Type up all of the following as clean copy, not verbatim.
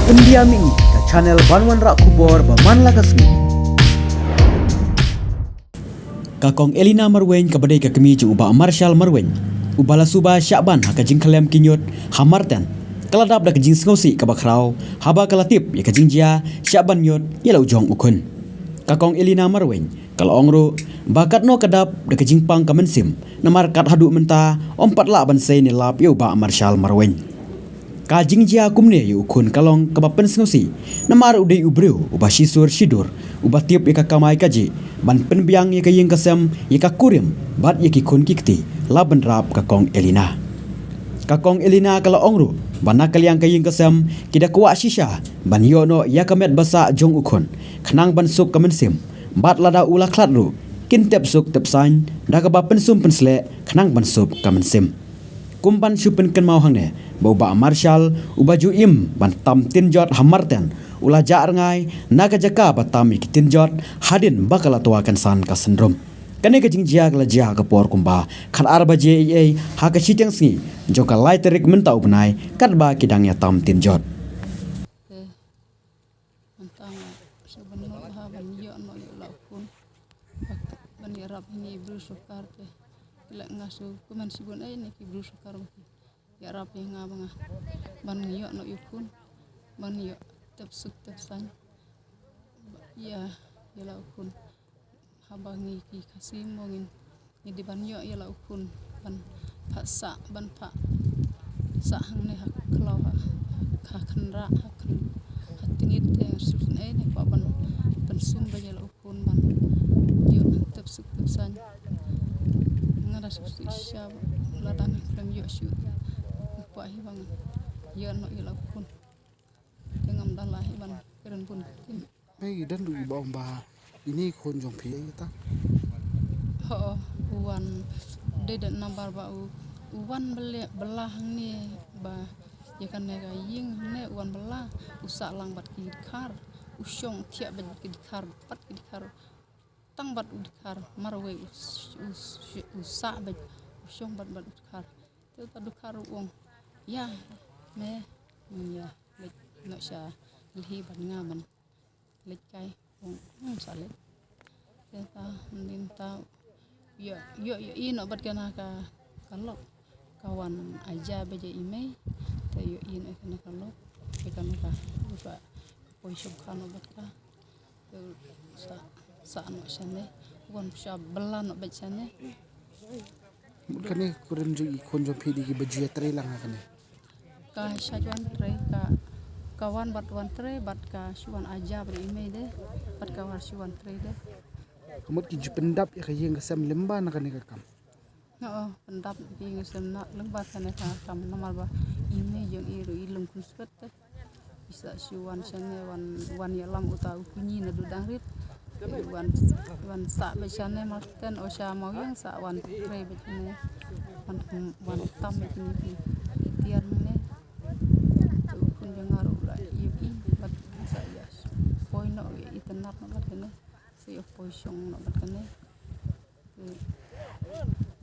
Pendiami ke channel Banwan Rak Kubor Baman Lakasmi. Kakong Elina Marwen kabadai ka kami jeng uba Marshall Marwen. Ubala suba Syakban ha kajing kalem kinyot Hamartan. Kaladap da kajing sengosi kabakrau haba kalatip ya kajing jia Syakban nyot ya lau jong ukun. Kakong Elina Marwen kalau ongro bakat no kadap da kajing pang kamensim namar kat hadu menta ompat la ban sei ni lap ya uba Marshall Marwen. Kajing jia kumne yu ukun kalong kabapen sengosi namar udai ubreu uba sisur sidur uba tiap ya kakamai kaji ban penbiang ya kayeng kasem ya kakurim bat ya kikun kikti laban rap kakong Elina. Kakong Elina kalau ongru bana kaliang kayeng kasem kida kuak shisha ban yono ya kamet basa jong ukun kenang ban suk kamensim bat lada ula klatru kin tep suk tep sain da kabapen sum pensle kenang ban sup kamensim. Kumpan supen ken mau hangne bauba Marshall ubaju im ban tam tinjot Hamarten ula jar ngai naga jaka batam ik tinjot hadin bakala tuakan san ka sendrom kane ka jingjia kala jia ka por kumba khan arba je ha ka siteng singi joka laiterik mentau benai kat ba kidang ya tam tinjot mentang sebenarnya ha ban yo no yo laukun ban ya rap ni bru sukar te lek ngasu kuman sibun ai ni ki bru sukar ya rap nga banga ban yo no yukun ban yo tep suk tep san ya ya laukun habangi ki kasim mongin ni di ban yo ya laukun ban pak sa ban pak sa hang ne hak klau ha khanra hak tingit te susun ai ne pa ban sum ba ya laukun ban yo tep suk tep san ngada susu isya ladang klem yo syu pa hi bang yo no yo laukun dengan dan lah ban keren pun Hey, dan lu iba omba ini kon jong pi ta. Ho uwan de dan nambar ba uwan belah ni ba ya kan ne ying ne uwan belah usak lang bat ki khar usyong tiak ba ki khar pat ki khar tang bat udkhar marwe usak ba usyong bat khar tu ta dukhar wong ya me ya no sha lihi ban ngaman lek kai wong sale ta minta yo ino bat kana ka kalok kawan aja beje ime te yo ino kana kalok kana ka ba poi sub kana bat ka tu sa no sane won sha belan no bet sane Kane kuren ju kon jong pi di ki bajia tre lang kane. ka shajuan tre ka kawan bat wan tre bat ka suan aja ber ime de bat ka war suan tre de Kamut ki jupendap ya kayeng kasam lemba na kane kakam. oh pendap ki ngesem nak lembat kana ka kam namal ba ime jeng iru ilum kusket bisa suan sane wan ya lang uta kunyi na dudang rit wan sa be sane marten osha mau yang sa wan tre be sane wan tam be ni tiar ne tu kun jangar ula yuki bat sa ya poi no itenap no bat ne si poi song no bat ne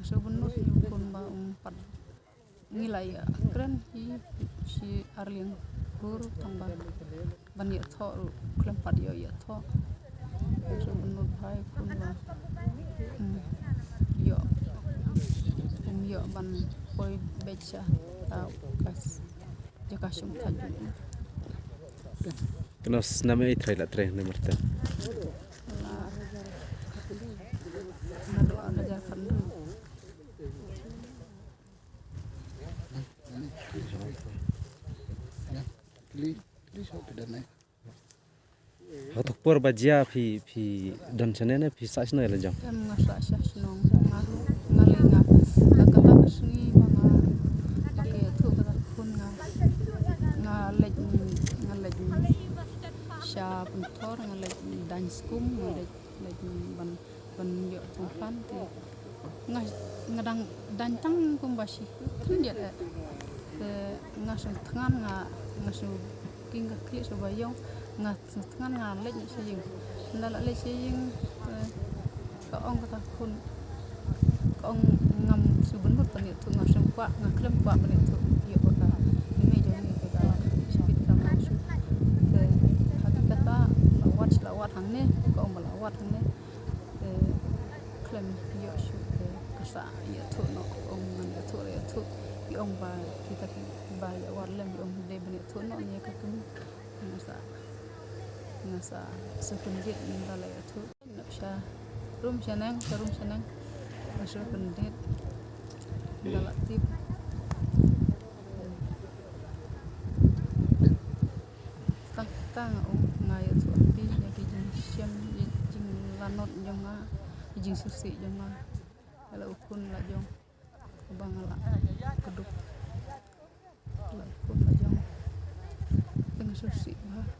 so benut yukun ba umpat nilai keren si arling guru tambah ban ya tho klempat yo ya tho so benut hai kun ba yo ban poi becha tau kas jaka sum taju Kenos nama itu trailer train nomor ten. nado ada jakan dulu Li so dan nai. Hatok por bajia pi dan sana na pi sas na lejang. em ngasa senong ngaru ngalinga kata kesini banga pakai tu kata kun ngalej sha pentor ngalej dan skum ngalej ban yo tuhan te ngadang dancang kumbasi kan dia ngasu tangan ngasu king kli so bayong ngasu tangan ngalej sejing ndala le sejing ka ong kata kun ka ong ngam subenut panit tu ngasem kwa ngaklem kwa panit tu yo kota ini jani ke dalam sipit ka masu ong ba kita ba ya war lem ong de bani tu no ni ka kum ngasa sependit ninggal ya tu napsha rum sanang masuk pendit galak tip tang ong ngai tu api ya ki jing siam jing lanot jonga jing susi jonga ala ukun la jong bang ala keduk la ukun la jong teng susi ba